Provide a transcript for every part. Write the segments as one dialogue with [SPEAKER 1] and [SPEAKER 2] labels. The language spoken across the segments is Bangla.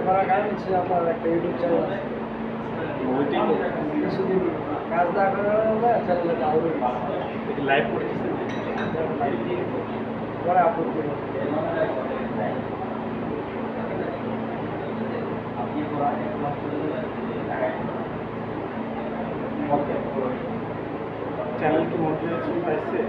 [SPEAKER 1] করার কারণ হচ্ছে আমার একটা ইউটিউব চ্যানেল আছে।
[SPEAKER 2] ওইটাই তো
[SPEAKER 1] কিছুদিন কাজ না করার কারণে চ্যানেলটা ডাউন হয়ে
[SPEAKER 2] লাইভ করতেছে।
[SPEAKER 1] গেছে। পরে আপলোড করি।
[SPEAKER 2] চ্যানেল কি মোটিভেশন পাইছে?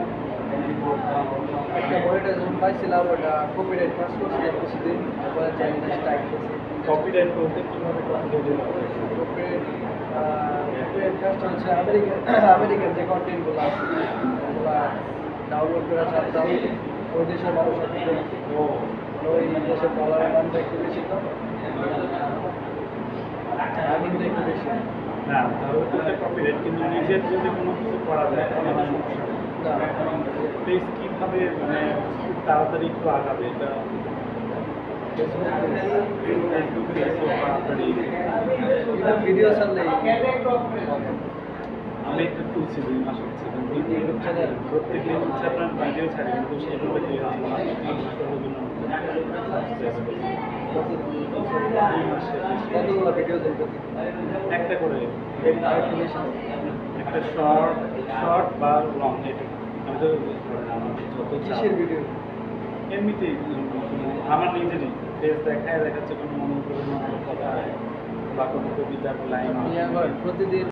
[SPEAKER 1] একটা মনিটাইজেশন পাইছিলাম, ওটা কপিরাইট কাজ করছিলাম কিছুদিন, তারপরে চ্যানেলটা স্ট্রাইক করছে।
[SPEAKER 2] কপিরাইট বলতে কিভাবে কপিরাইট
[SPEAKER 1] কপিরাইট কাজটা হচ্ছে আমেরিকান যে কন্টেন্টগুলো আছে ওগুলো ডাউনলোড করে ছাড়তাম। ওই দেশের মানুষ ওই দেশের ডলারের দামটা একটু বেশি, তো আর্নিংটা একটু বেশি।
[SPEAKER 2] না, তাহলে তো এটা কপিরাইট, কিন্তু নিজের যদি কোনো কিছু করা যায় তাহলে আমার সমস্যা নেই। পেজ কীভাবে মানে খুব তাড়াতাড়ি একটু আগাবে এটা? ফেসবুকে এসে তাড়াতাড়ি
[SPEAKER 1] ভিডিও ছাড়লে
[SPEAKER 2] আমি একটা তুলছি 2 মাস হচ্ছে, কিন্তু ইউটিউব চ্যানেল প্রত্যেকদিন হচ্ছে আপনার ভিডিও ছাড়ি, কিন্তু সেইভাবে দিয়ে হচ্ছে না। 3 মাস হলো জন্য
[SPEAKER 1] কতগুলো ভিডিও দেখবো?
[SPEAKER 2] একটা করে, একটা শর্ট বা লং, এটা আমি তো আমার যত
[SPEAKER 1] কিসের ভিডিও?
[SPEAKER 2] এমনিতেই আমার নিজেরই ফেস দেখাচ্ছে কোনো মনে করে কথা বা কোনো কবিতার লাইন
[SPEAKER 1] প্রতিদিন